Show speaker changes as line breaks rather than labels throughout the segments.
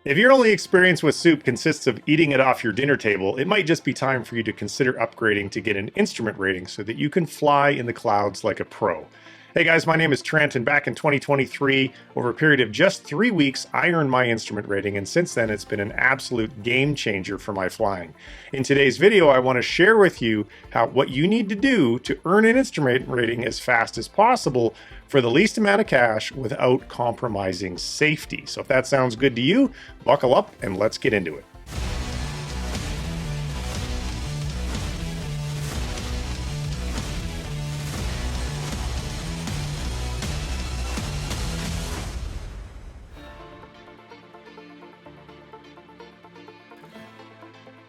If your only experience with soup consists of eating it off your dinner table, it might just be time for you to consider upgrading to get an instrument rating so that you can fly in the clouds like a pro. Hey guys, my name is Trent, and back in 2023, over a period of just 3 weeks, I earned my instrument rating, and since then it's been an absolute game changer for my flying. In today's video, I want to share with you what you need to do to earn an instrument rating as fast as possible for the least amount of cash without compromising safety. So if that sounds good to you, buckle up and let's get into it.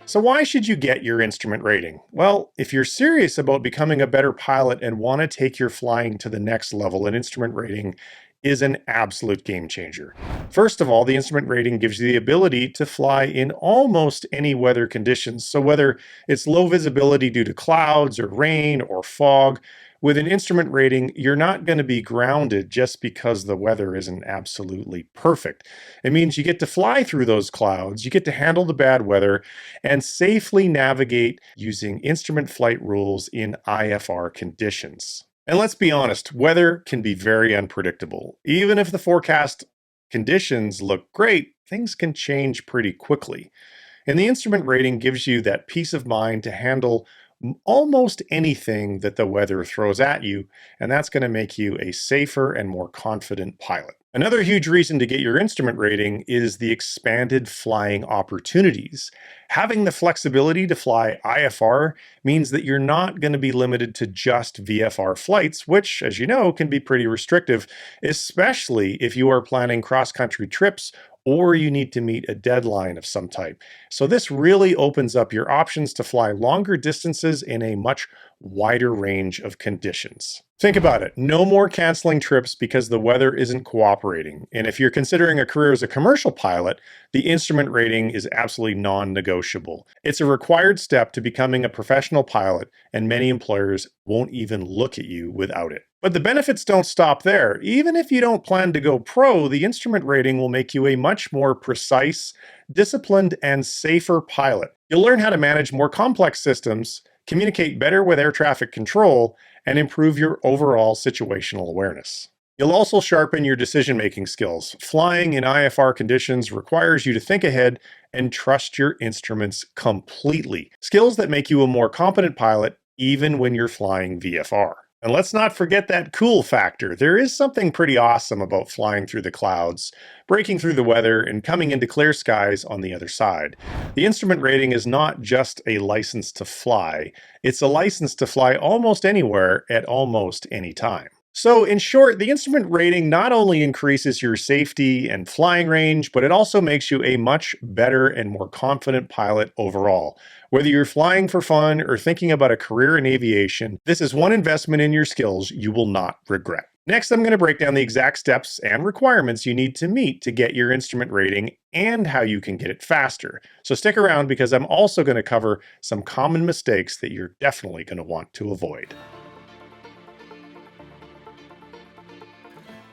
So why should you get your instrument rating? Well, if you're serious about becoming a better pilot and want to take your flying to the next level, an instrument rating is an absolute game changer. First of all, the instrument rating gives you the ability to fly in almost any weather conditions. So whether it's low visibility due to clouds or rain or fog, with an instrument rating, you're not going to be grounded just because the weather isn't absolutely perfect. It means you get to fly through those clouds, you get to handle the bad weather, and safely navigate using instrument flight rules in IFR conditions. And let's be honest, weather can be very unpredictable. Even if the forecast conditions look great, things can change pretty quickly. And the instrument rating gives you that peace of mind to handle almost anything that the weather throws at you, and that's going to make you a safer and more confident pilot. Another huge reason to get your instrument rating is the expanded flying opportunities. Having the flexibility to fly IFR means that you're not going to be limited to just VFR flights, which, as you know, can be pretty restrictive, especially if you are planning cross-country trips or you need to meet a deadline of some type. So this really opens up your options to fly longer distances in a much wider range of conditions. Think about it. No more canceling trips because the weather isn't cooperating. And if you're considering a career as a commercial pilot, the instrument rating is absolutely non-negotiable. It's a required step to becoming a professional pilot, and many employers won't even look at you without it. But the benefits don't stop there. Even if you don't plan to go pro, the instrument rating will make you a much more precise, disciplined, and safer pilot. You'll learn how to manage more complex systems, communicate better with air traffic control, and improve your overall situational awareness. You'll also sharpen your decision-making skills. Flying in IFR conditions requires you to think ahead and trust your instruments completely. Skills that make you a more competent pilot even when you're flying VFR. And let's not forget that cool factor. There is something pretty awesome about flying through the clouds, breaking through the weather, and coming into clear skies on the other side. The instrument rating is not just a license to fly, it's a license to fly almost anywhere at almost any time. So in short, the instrument rating not only increases your safety and flying range, but it also makes you a much better and more confident pilot overall. Whether you're flying for fun or thinking about a career in aviation, this is one investment in your skills you will not regret. Next, I'm going to break down the exact steps and requirements you need to meet to get your instrument rating and how you can get it faster. So stick around because I'm also going to cover some common mistakes that you're definitely going to want to avoid.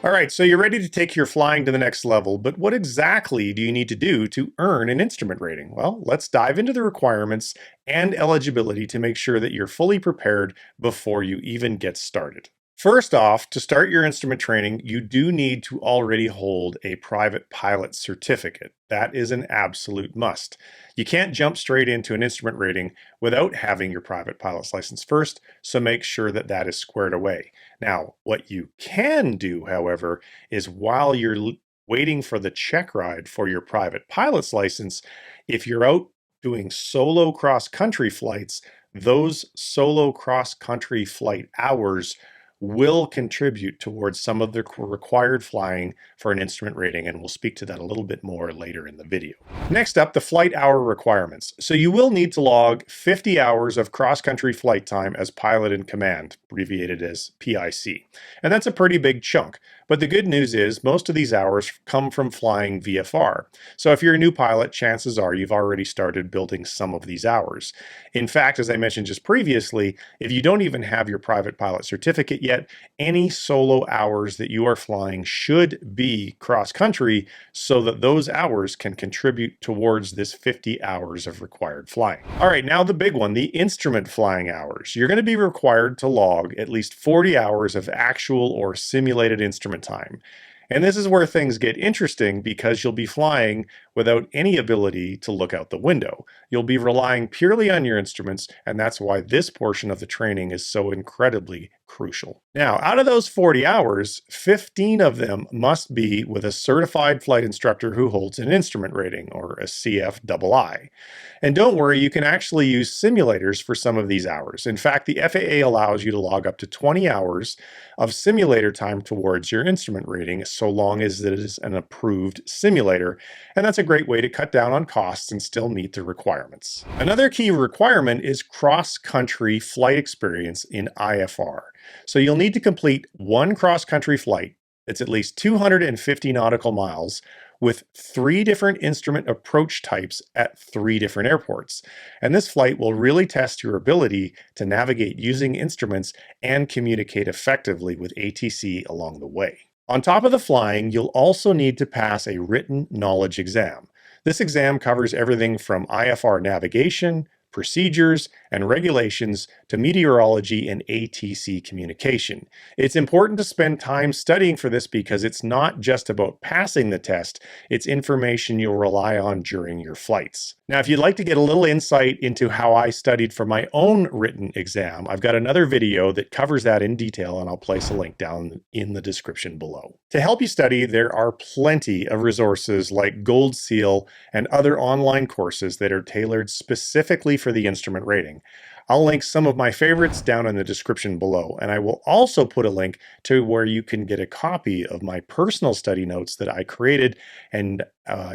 All right, so you're ready to take your flying to the next level, but what exactly do you need to do to earn an instrument rating? Well, let's dive into the requirements and eligibility to make sure that you're fully prepared before you even get started. First off, to start your instrument training, you do need to already hold a private pilot certificate. That is an absolute must. You can't jump straight into an instrument rating without having your private pilot's license first, so make sure that that is squared away. Now, what you can do, however, is while you're waiting for the check ride for your private pilot's license, if you're out doing solo cross-country flights, those solo cross-country flight hours will contribute towards some of the required flying for an instrument rating, and we'll speak to that a little bit more later in the video. Next up, the flight hour requirements. So you will need to log 50 hours of cross-country flight time as pilot in command, abbreviated as PIC. And that's a pretty big chunk. But the good news is most of these hours come from flying VFR. So if you're a new pilot, chances are you've already started building some of these hours. In fact, as I mentioned just previously, if you don't even have your private pilot certificate yet, any solo hours that you are flying should be cross-country so that those hours can contribute towards this 50 hours of required flying. All right, now the big one, the instrument flying hours. You're going to be required to log at least 40 hours of actual or simulated instrument time. And this is where things get interesting because you'll be flying without any ability to look out the window. You'll be relying purely on your instruments, and that's why this portion of the training is so incredibly crucial. Now, out of those 40 hours, 15 of them must be with a certified flight instructor who holds an instrument rating, or a CFII. And don't worry, you can actually use simulators for some of these hours. In fact, the FAA allows you to log up to 20 hours of simulator time towards your instrument rating, so long as it is an approved simulator. And that's a great way to cut down on costs and still meet the requirements. Another key requirement is cross-country flight experience in IFR. So you'll need to complete one cross-country flight that's at least 250 nautical miles with 3 different instrument approach types at 3 different airports. And this flight will really test your ability to navigate using instruments and communicate effectively with ATC along the way. On top of the flying, you'll also need to pass a written knowledge exam. This exam covers everything from IFR navigation, procedures, and regulations to meteorology and ATC communication. It's important to spend time studying for this because it's not just about passing the test, it's information you'll rely on during your flights. Now, if you'd like to get a little insight into how I studied for my own written exam, I've got another video that covers that in detail, and I'll place a link down in the description below. To help you study, there are plenty of resources like Gold Seal and other online courses that are tailored specifically for the instrument rating. I'll link some of my favorites down in the description below, and I will also put a link to where you can get a copy of my personal study notes that I created and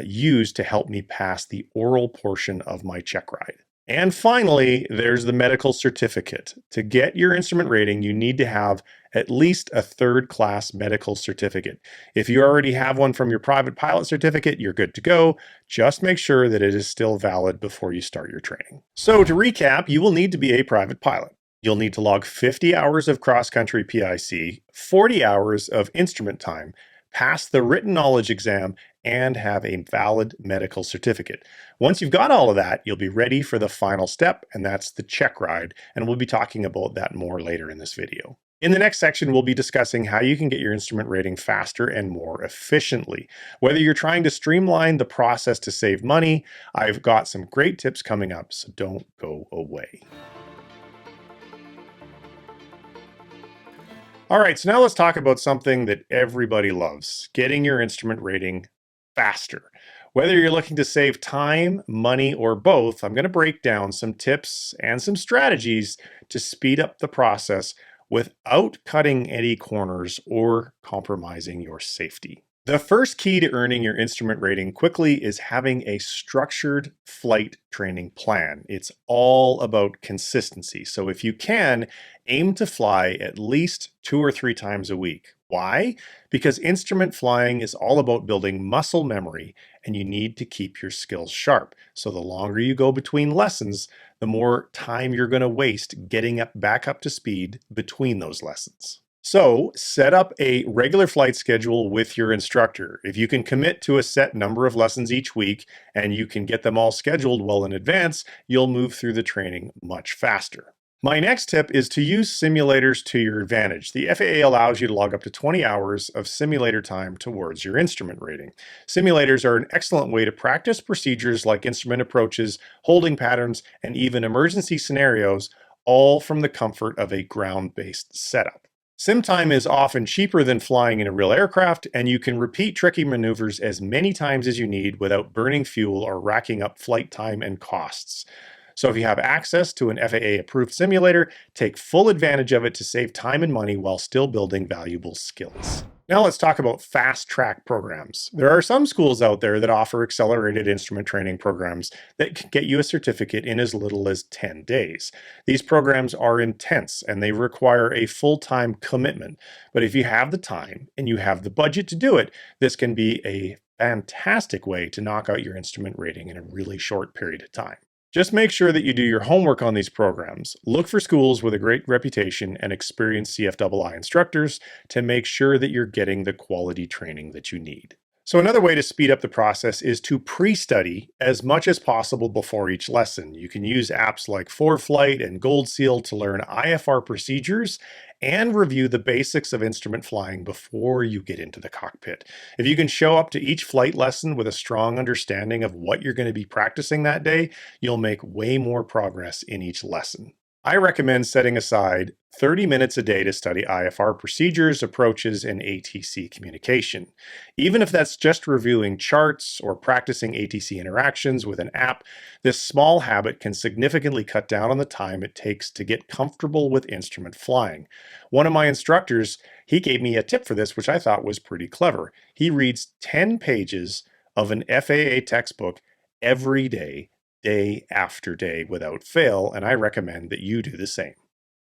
used to help me pass the oral portion of my check ride. And finally, there's the medical certificate. To get your instrument rating, you need to have at least a 3rd class medical certificate. If you already have one from your private pilot certificate, you're good to go. Just make sure that it is still valid before you start your training. So to recap, you will need to be a private pilot. You'll need to log 50 hours of cross-country PIC, 40 hours of instrument time, pass the written knowledge exam, and have a valid medical certificate. Once you've got all of that, you'll be ready for the final step, and that's the check ride, and we'll be talking about that more later in this video. In the next section, we'll be discussing how you can get your instrument rating faster and more efficiently. Whether you're trying to streamline the process to save money, I've got some great tips coming up, so don't go away. All right, so now let's talk about something that everybody loves, getting your instrument rating faster. Whether you're looking to save time, money, or both, I'm going to break down some tips and some strategies to speed up the process without cutting any corners or compromising your safety. The first key to earning your instrument rating quickly is having a structured flight training plan. It's all about consistency. So if you can, aim to fly at least 2 or 3 times a week. Why? Because instrument flying is all about building muscle memory, and you need to keep your skills sharp. So the longer you go between lessons, the more time you're going to waste getting back up to speed between those lessons. So set up a regular flight schedule with your instructor. If you can commit to a set number of lessons each week and you can get them all scheduled well in advance, you'll move through the training much faster. My next tip is to use simulators to your advantage. The FAA allows you to log up to 20 hours of simulator time towards your instrument rating. Simulators are an excellent way to practice procedures like instrument approaches, holding patterns, and even emergency scenarios, all from the comfort of a ground-based setup. Sim time is often cheaper than flying in a real aircraft, and you can repeat tricky maneuvers as many times as you need without burning fuel or racking up flight time and costs. So if you have access to an FAA-approved simulator, take full advantage of it to save time and money while still building valuable skills. Now let's talk about fast track programs. There are some schools out there that offer accelerated instrument training programs that can get you a certificate in as little as 10 days. These programs are intense and they require a full-time commitment. But if you have the time and you have the budget to do it, this can be a fantastic way to knock out your instrument rating in a really short period of time. Just make sure that you do your homework on these programs. Look for schools with a great reputation and experienced CFII instructors to make sure that you're getting the quality training that you need. So another way to speed up the process is to pre-study as much as possible before each lesson. You can use apps like ForeFlight and Gold Seal to learn IFR procedures and review the basics of instrument flying before you get into the cockpit. If you can show up to each flight lesson with a strong understanding of what you're going to be practicing that day, you'll make way more progress in each lesson. I recommend setting aside 30 minutes a day to study IFR procedures, approaches, and ATC communication. Even if that's just reviewing charts or practicing ATC interactions with an app, this small habit can significantly cut down on the time it takes to get comfortable with instrument flying. One of my instructors, he gave me a tip for this, which I thought was pretty clever. He reads 10 pages of an FAA textbook every day after day without fail, and I recommend that you do the same.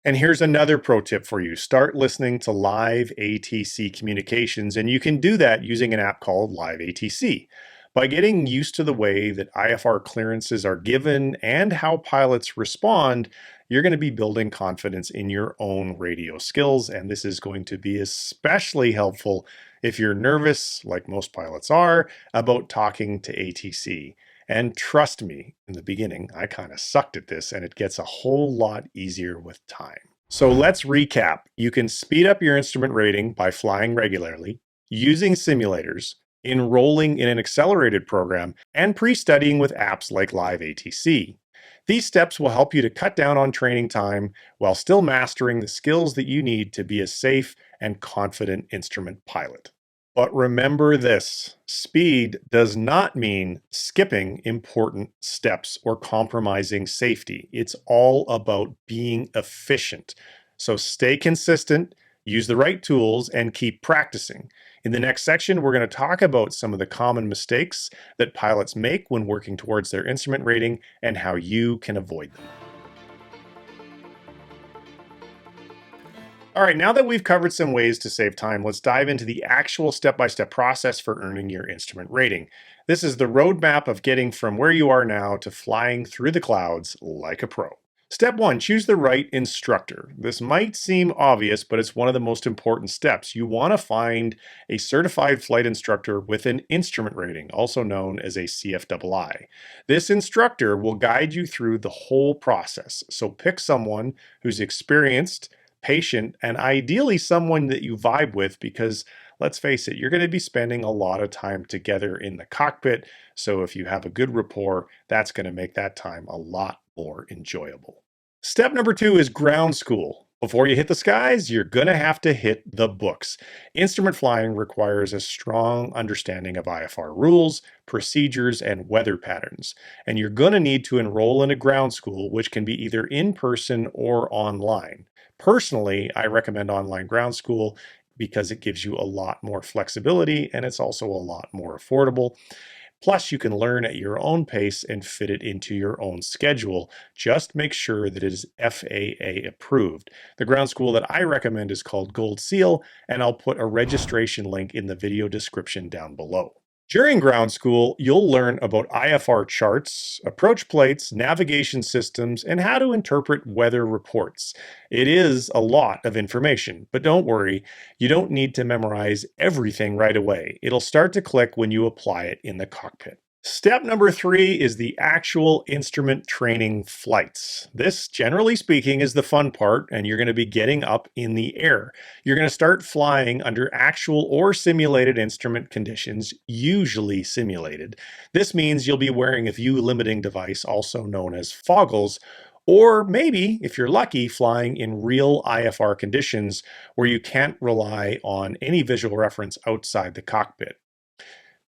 And here's another pro tip for you. Start listening to live ATC communications, and you can do that using an app called Live ATC. By getting used to the way that IFR clearances are given and how pilots respond, you're going to be building confidence in your own radio skills, and this is going to be especially helpful if you're nervous, like most pilots are, about talking to ATC. And trust me, in the beginning, I kind of sucked at this, and it gets a whole lot easier with time. So let's recap. You can speed up your instrument rating by flying regularly, using simulators, enrolling in an accelerated program, and pre-studying with apps like Live ATC. These steps will help you to cut down on training time while still mastering the skills that you need to be a safe and confident instrument pilot. But remember this, speed does not mean skipping important steps or compromising safety. It's all about being efficient. So stay consistent, use the right tools, and keep practicing. In the next section, we're going to talk about some of the common mistakes that pilots make when working towards their instrument rating and how you can avoid them. All right, now that we've covered some ways to save time, let's dive into the actual step-by-step process for earning your instrument rating. This is the roadmap of getting from where you are now to flying through the clouds like a pro. Step 1, choose the right instructor. This might seem obvious, but it's one of the most important steps. You want to find a certified flight instructor with an instrument rating, also known as a CFII. This instructor will guide you through the whole process. So pick someone who's experienced, patient, and ideally someone that you vibe with, because let's face it, you're going to be spending a lot of time together in the cockpit. So if you have a good rapport, that's going to make that time a lot more enjoyable. Step number 2 is ground school. Before you hit the skies, you're going to have to hit the books. Instrument flying requires a strong understanding of IFR rules, procedures, and weather patterns. And you're going to need to enroll in a ground school, which can be either in person or online. Personally, I recommend online ground school because it gives you a lot more flexibility and it's also a lot more affordable. Plus, you can learn at your own pace and fit it into your own schedule. Just make sure that it is FAA approved. The ground school that I recommend is called Gold Seal, and I'll put a registration link in the video description down below. During ground school, you'll learn about IFR charts, approach plates, navigation systems, and how to interpret weather reports. It is a lot of information, but don't worry, you don't need to memorize everything right away. It'll start to click when you apply it in the cockpit. Step number 3 is the actual instrument training flights. This, generally speaking, is the fun part, and you're going to be getting up in the air. You're going to start flying under actual or simulated instrument conditions, usually simulated. This means you'll be wearing a view limiting device, also known as foggles, or maybe, if you're lucky, flying in real IFR conditions where you can't rely on any visual reference outside the cockpit.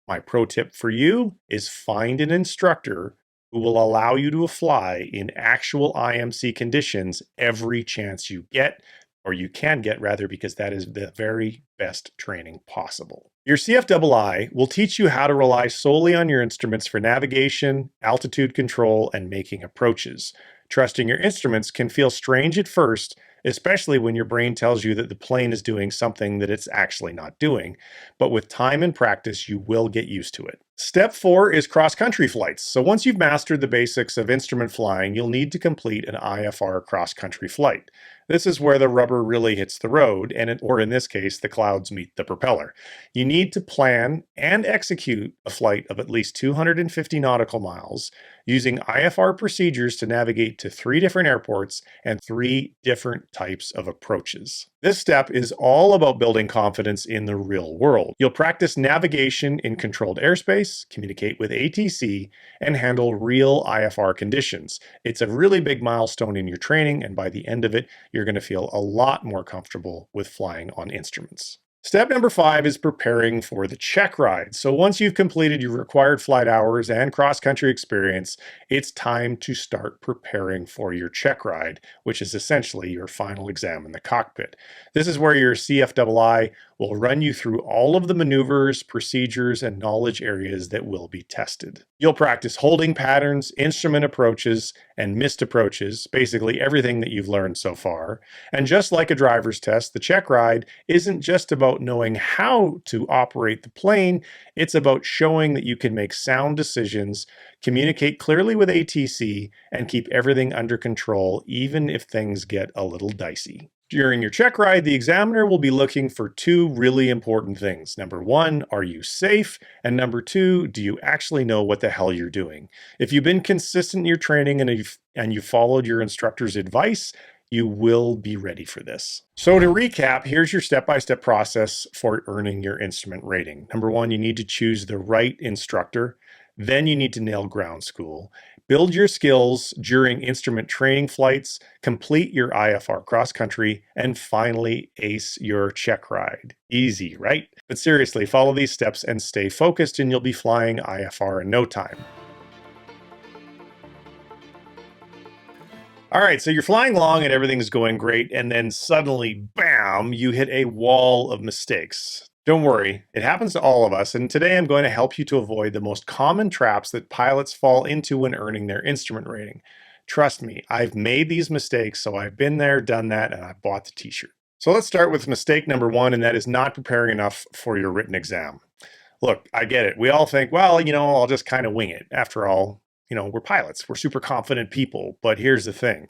My pro tip for you is find an instructor who will allow you to fly in actual IMC conditions every chance you get. or you can get rather, because that is the very best training possible. Your CFII will teach you how to rely solely on your instruments for navigation, altitude control, and making approaches. Trusting your instruments can feel strange at first, especially when your brain tells you that the plane is doing something that it's actually not doing. But with time and practice, you will get used to it. Step 4 is cross-country flights. So once you've mastered the basics of instrument flying, you'll need to complete an IFR cross-country flight. This is where the rubber really hits the road, or in this case, the clouds meet the propeller. You need to plan and execute a flight of at least 250 nautical miles using IFR procedures to navigate to 3 different airports and 3 different types of approaches. This step is all about building confidence in the real world. You'll practice navigation in controlled airspace, communicate with ATC, and handle real IFR conditions. It's a really big milestone in your training, and by the end of it, you're going to feel a lot more comfortable with flying on instruments. Step number 5 is preparing for the check ride. So once you've completed your required flight hours and cross-country experience, it's time to start preparing for your check ride, which is essentially your final exam in the cockpit. This is where your CFII will run you through all of the maneuvers, procedures, and knowledge areas that will be tested. You'll practice holding patterns, instrument approaches, and missed approaches, basically everything that you've learned so far. And just like a driver's test, the check ride isn't just about knowing how to operate the plane, it's about showing that you can make sound decisions, communicate clearly with ATC, and keep everything under control, even if things get a little dicey. During your check ride, the examiner will be looking for 2 really important things. Number 1, are you safe? And number 2, do you actually know what the hell you're doing? If you've been consistent in your training and you followed your instructor's advice, you will be ready for this. So to recap, here's your step-by-step process for earning your instrument rating. Number 1, you need to choose the right instructor. Then you need to nail ground school. Build your skills during instrument training flights, complete your IFR cross-country, and finally ace your check ride. Easy, right? But seriously, follow these steps and stay focused, and you'll be flying IFR in no time. All right, so you're flying along and everything's going great, and then suddenly, bam, you hit a wall of mistakes. Don't worry, it happens to all of us, and today I'm going to help you to avoid the most common traps that pilots fall into when earning their instrument rating. Trust me, I've made these mistakes, so I've been there, done that, and I bought the t-shirt. So let's start with mistake number 1, and that is not preparing enough for your written exam. Look, I get it. We all think, well, I'll just kind of wing it. After all, we're pilots. We're super confident people. But here's the thing.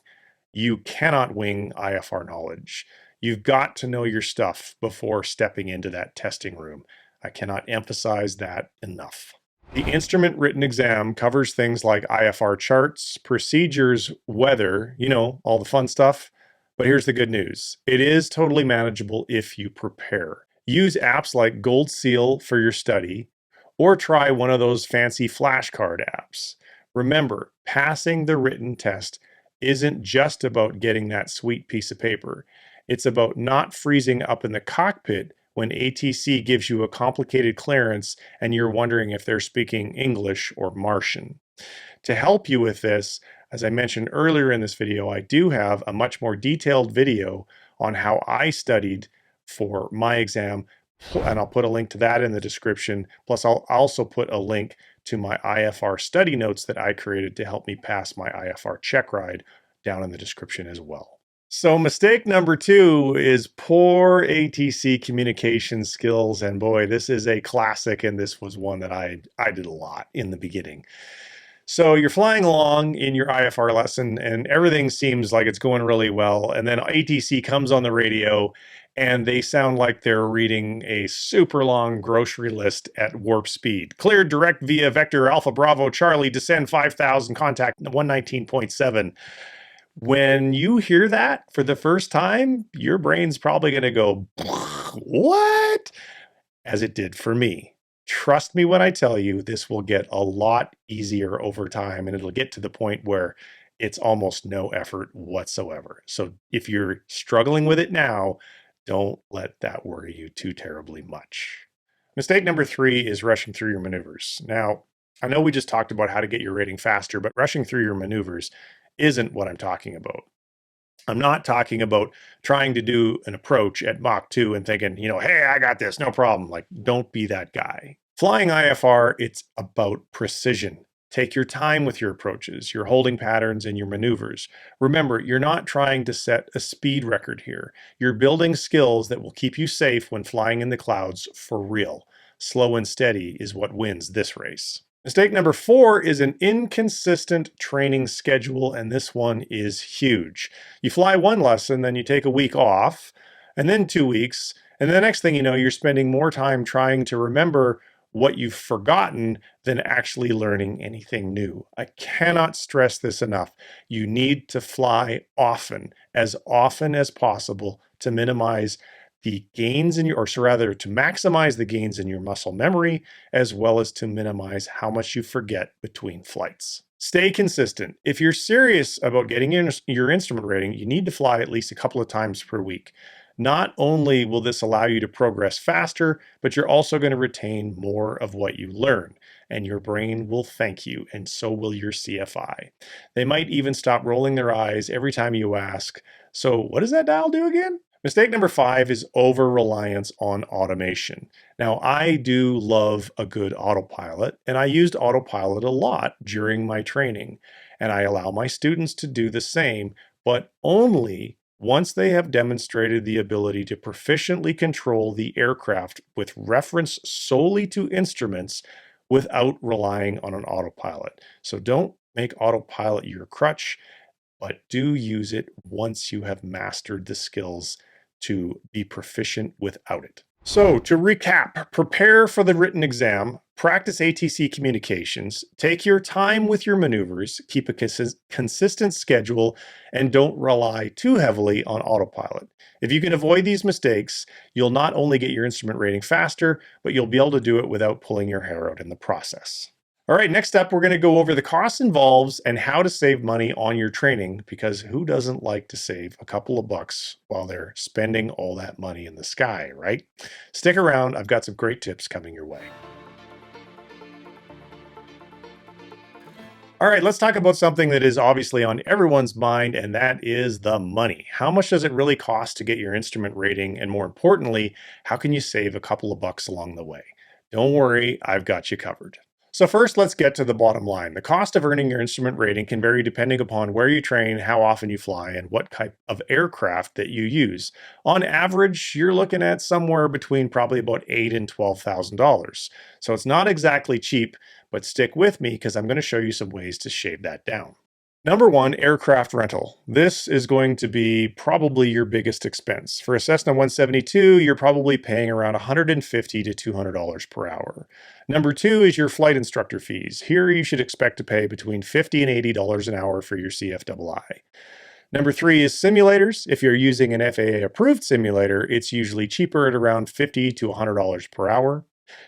You cannot wing IFR knowledge. You've got to know your stuff before stepping into that testing room. I cannot emphasize that enough. The instrument written exam covers things like IFR charts, procedures, weather, all the fun stuff. But here's the good news. It is totally manageable if you prepare. Use apps like Gold Seal for your study, or try one of those fancy flashcard apps. Remember, passing the written test isn't just about getting that sweet piece of paper. It's about not freezing up in the cockpit when ATC gives you a complicated clearance and you're wondering if they're speaking English or Martian. To help you with this, as I mentioned earlier in this video, I do have a much more detailed video on how I studied for my exam, and I'll put a link to that in the description. Plus, I'll also put a link to my IFR study notes that I created to help me pass my IFR check ride down in the description as well. So mistake number 2 is poor ATC communication skills. And boy, this is a classic, and this was one that I did a lot in the beginning. So you're flying along in your IFR lesson and everything seems like it's going really well. And then ATC comes on the radio and they sound like they're reading a super long grocery list at warp speed. Cleared direct via vector Alpha Bravo Charlie, descend 5,000, contact 119.7. When you hear that for the first time, your brain's probably going to go, what? As it did for me. Trust me when I tell you, this will get a lot easier over time, and it'll get to the point where it's almost no effort whatsoever. So if you're struggling with it now, don't let that worry you too terribly much. Mistake number 3 is rushing through your maneuvers. Now, I know we just talked about how to get your rating faster, but rushing through your maneuvers isn't what I'm talking about. I'm not talking about trying to do an approach at Mach 2 and thinking, hey, I got this, no problem. Like, don't be that guy. Flying IFR, it's about precision. Take your time with your approaches, your holding patterns, and your maneuvers. Remember, you're not trying to set a speed record here. You're building skills that will keep you safe when flying in the clouds for real. Slow and steady is what wins this race. Mistake number 4 is an inconsistent training schedule, and this one is huge. You fly one lesson, then you take a week off, and then 2 weeks, and the next thing you know, you're spending more time trying to remember what you've forgotten than actually learning anything new. I cannot stress this enough. You need to fly often as possible to minimize the gains in your, or rather to maximize the gains in your muscle memory, as well as to minimize how much you forget between flights. Stay consistent. If you're serious about getting your instrument rating, you need to fly at least a couple of times per week. Not only will this allow you to progress faster, but you're also going to retain more of what you learn, and your brain will thank you, and so will your CFI. They might even stop rolling their eyes every time you ask, "So what does that dial do again?" Mistake number 5 is over-reliance on automation. Now, I do love a good autopilot, and I used autopilot a lot during my training, and I allow my students to do the same, but only once they have demonstrated the ability to proficiently control the aircraft with reference solely to instruments without relying on an autopilot. So don't make autopilot your crutch, but do use it once you have mastered the skills to be proficient without it. So to recap, prepare for the written exam, practice ATC communications, take your time with your maneuvers, keep a consistent schedule, and don't rely too heavily on autopilot. If you can avoid these mistakes, you'll not only get your instrument rating faster, but you'll be able to do it without pulling your hair out in the process. All right, next up, we're going to go over the costs involved and how to save money on your training, because who doesn't like to save a couple of bucks while they're spending all that money in the sky, right? Stick around. I've got some great tips coming your way. All right, let's talk about something that is obviously on everyone's mind, and that is the money. How much does it really cost to get your instrument rating? And more importantly, how can you save a couple of bucks along the way? Don't worry, I've got you covered. So first, let's get to the bottom line. The cost of earning your instrument rating can vary depending upon where you train, how often you fly, and what type of aircraft that you use. On average, you're looking at somewhere between probably about $8,000 and $12,000. So it's not exactly cheap, but stick with me because I'm going to show you some ways to shave that down. Number 1, aircraft rental. This is going to be probably your biggest expense. For a Cessna 172, you're probably paying around $150 to $200 per hour. Number 2 is your flight instructor fees. Here you should expect to pay between $50 and $80 an hour for your CFII. Number 3 is simulators. If you're using an FAA approved simulator, it's usually cheaper at around $50 to $100 per hour.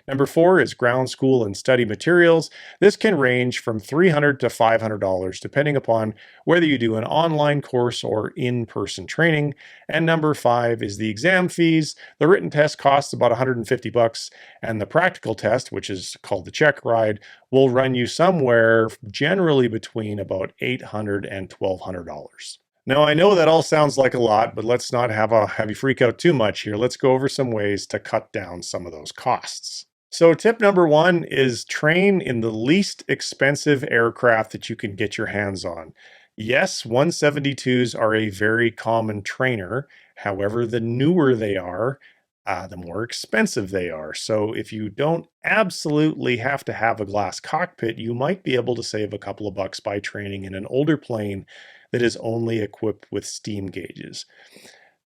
Number 4 is ground school and study materials. This can range from $300 to $500 depending upon whether you do an online course or in-person training. And number 5 is the exam fees. The written test costs about $150, and the practical test, which is called the check ride, will run you somewhere generally between about $800 and $1,200. Now, I know that all sounds like a lot, but let's not have you freak out too much here. Let's go over some ways to cut down some of those costs. So tip number 1 is train in the least expensive aircraft that you can get your hands on. Yes, 172s are a very common trainer. However, the newer they are, the more expensive they are. So if you don't absolutely have to have a glass cockpit, you might be able to save a couple of bucks by training in an older plane that is only equipped with steam gauges.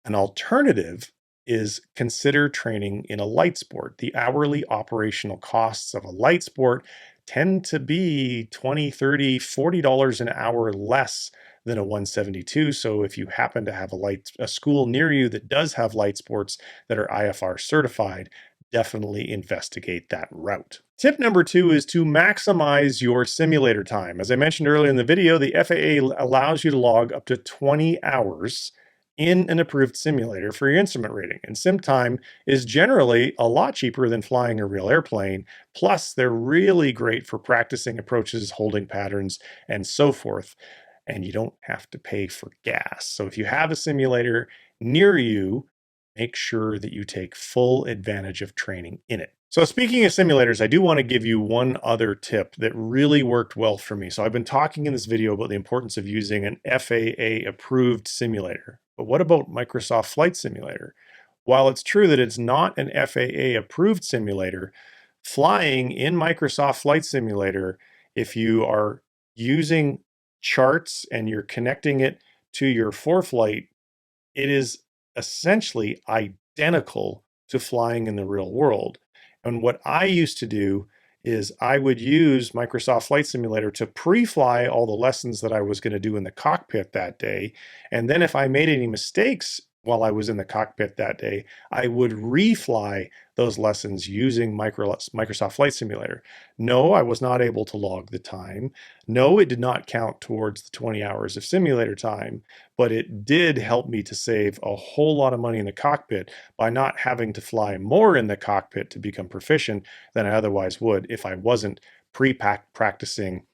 An alternative is consider training in a light sport. The hourly operational costs of a light sport tend to be $20, $30, $40 an hour less than a 172. So if you happen to have a school near you that does have light sports that are IFR certified, definitely investigate that route. Tip number 2 is to maximize your simulator time. As I mentioned earlier in the video, the FAA allows you to log up to 20 hours in an approved simulator for your instrument rating. And sim time is generally a lot cheaper than flying a real airplane. Plus, they're really great for practicing approaches, holding patterns, and so forth. and you don't have to pay for gas. So if you have a simulator near you, make sure that you take full advantage of training in it. So speaking of simulators, I do want to give you one other tip that really worked well for me. So I've been talking in this video about the importance of using an FAA approved simulator. But what about Microsoft Flight Simulator? While it's true that it's not an FAA approved simulator, flying in Microsoft Flight Simulator, if you are using charts and you're connecting it to your ForeFlight, it is essentially identical to flying in the real world. And what I used to do is I would use Microsoft Flight Simulator to pre-fly all the lessons that I was going to do in the cockpit that day. And then if I made any mistakes while I was in the cockpit that day, I would refly those lessons using Microsoft Flight Simulator. No, I was not able to log the time. No, it did not count towards the 20 hours of simulator time, but it did help me to save a whole lot of money in the cockpit by not having to fly more in the cockpit to become proficient than I otherwise would if I wasn't practicing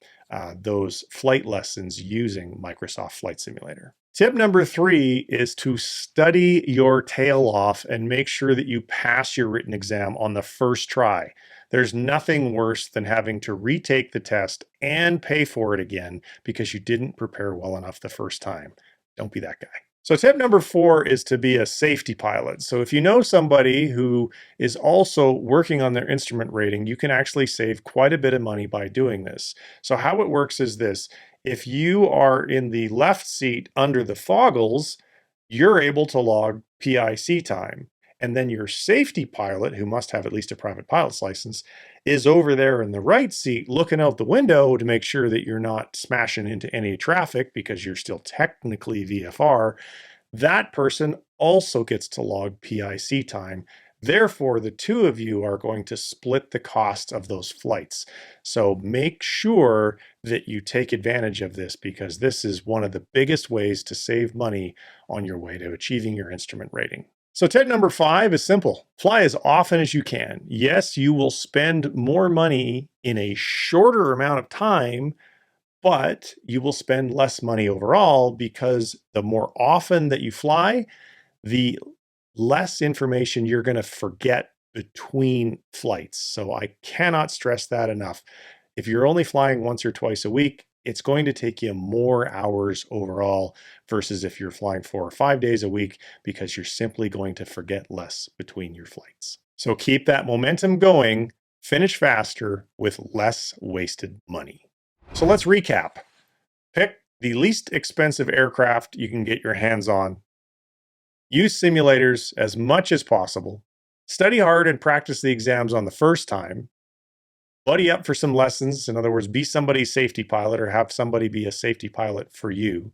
those flight lessons using Microsoft Flight Simulator. Tip number 3 is to study your tail off and make sure that you pass your written exam on the first try. There's nothing worse than having to retake the test and pay for it again because you didn't prepare well enough the first time. Don't be that guy. So tip number 4 is to be a safety pilot. So if you know somebody who is also working on their instrument rating, you can actually save quite a bit of money by doing this. So how it works is this. If you are in the left seat under the foggles, you're able to log PIC time. And then your safety pilot, who must have at least a private pilot's license, is over there in the right seat looking out the window to make sure that you're not smashing into any traffic because you're still technically VFR. That person also gets to log PIC time. Therefore, the two of you are going to split the cost of those flights. So make sure that you take advantage of this because this is one of the biggest ways to save money on your way to achieving your instrument rating. So tip number 5 is simple. Fly as often as you can. Yes, you will spend more money in a shorter amount of time, but you will spend less money overall because the more often that you fly, the less information you're going to forget between flights. So I cannot stress that enough. If you're only flying once or twice a week, it's going to take you more hours overall versus if you're flying 4 or 5 days a week because you're simply going to forget less between your flights. So keep that momentum going, finish faster with less wasted money. So let's recap. Pick the least expensive aircraft you can get your hands on. Use simulators as much as possible. Study hard and practice the exams on the first time. Buddy up for some lessons. In other words, be somebody's safety pilot or have somebody be a safety pilot for you.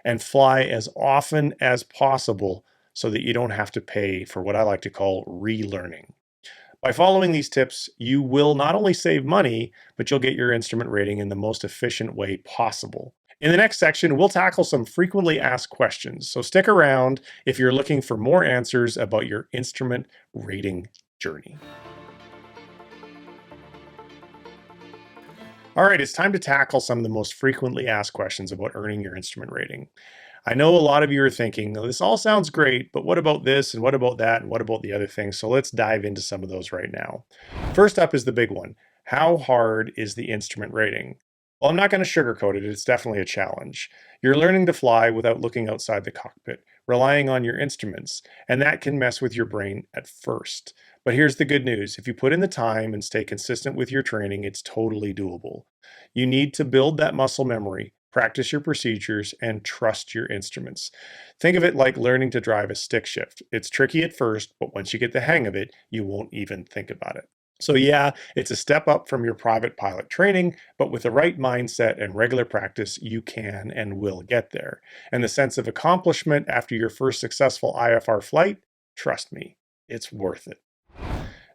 And fly as often as possible so that you don't have to pay for what I like to call relearning. By following these tips, you will not only save money, but you'll get your instrument rating in the most efficient way possible. In the next section, we'll tackle some frequently asked questions. So stick around if you're looking for more answers about your instrument rating journey. All right, it's time to tackle some of the most frequently asked questions about earning your instrument rating. I know a lot of you are thinking, this all sounds great, but what about this and what about that and what about the other things? So let's dive into some of those right now. First up is the big one. How hard is the instrument rating? Well, I'm not going to sugarcoat it. It's definitely a challenge. You're learning to fly without looking outside the cockpit, relying on your instruments, and that can mess with your brain at first. But here's the good news. If you put in the time and stay consistent with your training, it's totally doable. You need to build that muscle memory, practice your procedures, and trust your instruments. Think of it like learning to drive a stick shift. It's tricky at first, but once you get the hang of it, you won't even think about it. So yeah, it's a step up from your private pilot training, but with the right mindset and regular practice, you can and will get there. And the sense of accomplishment after your first successful IFR flight, trust me, it's worth it.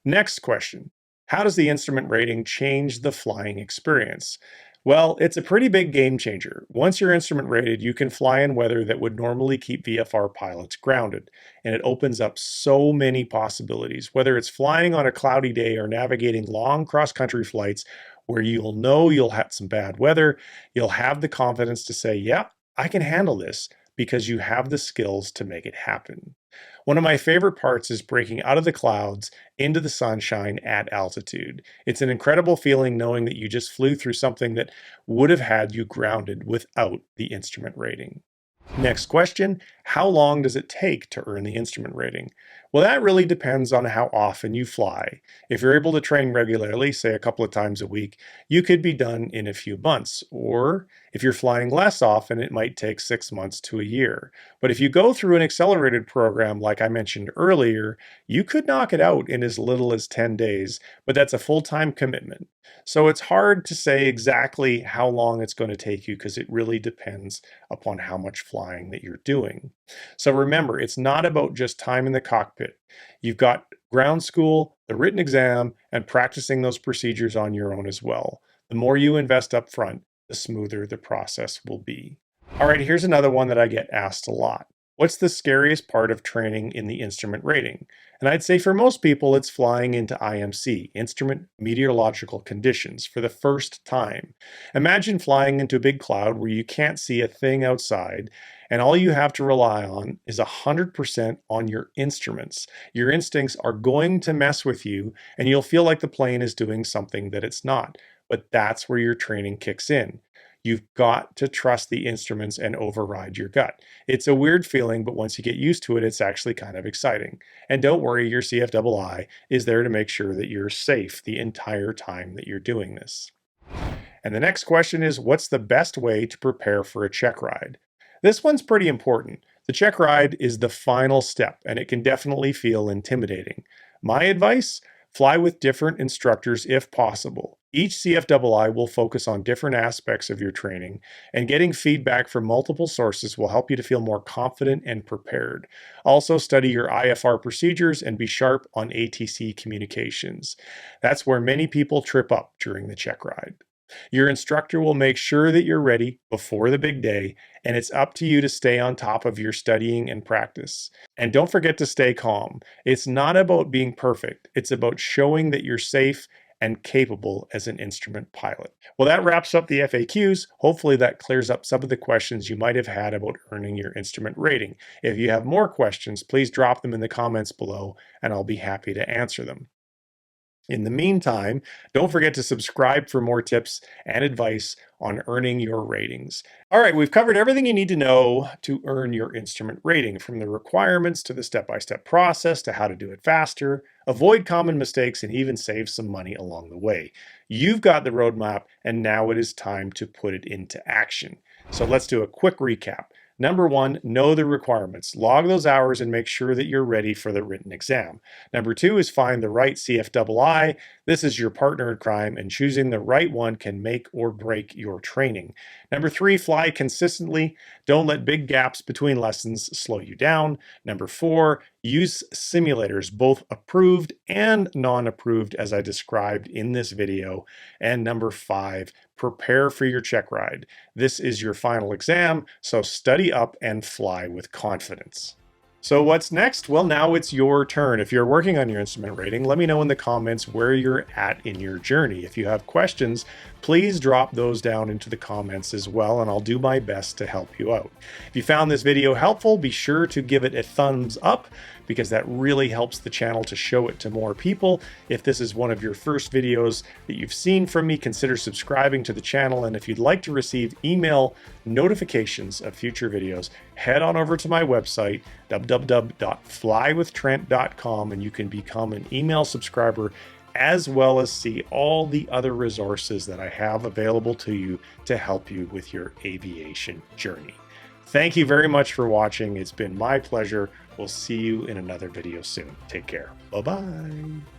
Next question. How does the instrument rating change the flying experience? Well, it's a pretty big game changer. Once you're instrument rated, you can fly in weather that would normally keep VFR pilots grounded, and it opens up so many possibilities. Whether it's flying on a cloudy day or navigating long cross-country flights, where you'll know you'll have some bad weather. You'll have the confidence to say, yeah, I can handle this because you have the skills to make it happen. One of my favorite parts is breaking out of the clouds into the sunshine at altitude. It's an incredible feeling knowing that you just flew through something that would have had you grounded without the instrument rating. Next question, how long does it take to earn the instrument rating? Well, that really depends on how often you fly. If you're able to train regularly, say a couple of times a week, you could be done in a few months. Or if you're flying less often, it might take 6 months to a year. But if you go through an accelerated program like I mentioned earlier, you could knock it out in as little as 10 days, but that's a full-time commitment. So it's hard to say exactly how long it's going to take you because it really depends upon how much flying that you're doing. So remember, it's not about just time in the cockpit. You've got ground school, the written exam, and practicing those procedures on your own as well. The more you invest up front, the smoother the process will be. All right, here's another one that I get asked a lot. What's the scariest part of training in the instrument rating? And I'd say for most people, it's flying into IMC, instrument meteorological conditions, for the first time. Imagine flying into a big cloud where you can't see a thing outside, and all you have to rely on is 100% on your instruments. Your instincts are going to mess with you, and you'll feel like the plane is doing something that it's not. But that's where your training kicks in. You've got to trust the instruments and override your gut. It's a weird feeling, but once you get used to it, it's actually kind of exciting. And don't worry, your CFII is there to make sure that you're safe the entire time that you're doing this. And the next question is, what's the best way to prepare for a check ride? This one's pretty important. The check ride is the final step, and it can definitely feel intimidating. My advice? Fly with different instructors if possible. Each CFII will focus on different aspects of your training, and getting feedback from multiple sources will help you to feel more confident and prepared. Also, study your IFR procedures and be sharp on ATC communications. That's where many people trip up during the check ride. Your instructor will make sure that you're ready before the big day, and it's up to you to stay on top of your studying and practice. And don't forget to stay calm. It's not about being perfect. It's about showing that you're safe and capable as an instrument pilot. Well, that wraps up the FAQs. Hopefully that clears up some of the questions you might have had about earning your instrument rating. If you have more questions, please drop them in the comments below, and I'll be happy to answer them. In the meantime, don't forget to subscribe for more tips and advice on earning your ratings. All right, we've covered everything you need to know to earn your instrument rating, from the requirements to the step-by-step process to how to do it faster, avoid common mistakes, and even save some money along the way. You've got the roadmap, and now it is time to put it into action. So let's do a quick recap. Number 1, know the requirements. Log those hours and make sure that you're ready for the written exam. Number 2 is find the right CFII. This is your partner in crime, and choosing the right one can make or break your training. Number 3, fly consistently. Don't let big gaps between lessons slow you down. Number 4, use simulators, both approved and non-approved, as I described in this video. And number 5, prepare for your check ride. This is your final exam, so study up and fly with confidence. So what's next? Well, now it's your turn. If you're working on your instrument rating, let me know in the comments where you're at in your journey. If you have questions, please drop those down into the comments as well, and I'll do my best to help you out. If you found this video helpful, be sure to give it a thumbs up, because that really helps the channel to show it to more people. If this is one of your first videos that you've seen from me, consider subscribing to the channel. And if you'd like to receive email notifications of future videos, head on over to my website, www.flywithtrent.com, and you can become an email subscriber, as well as see all the other resources that I have available to you to help you with your aviation journey. Thank you very much for watching. It's been my pleasure. We'll see you in another video soon. Take care. Bye-bye.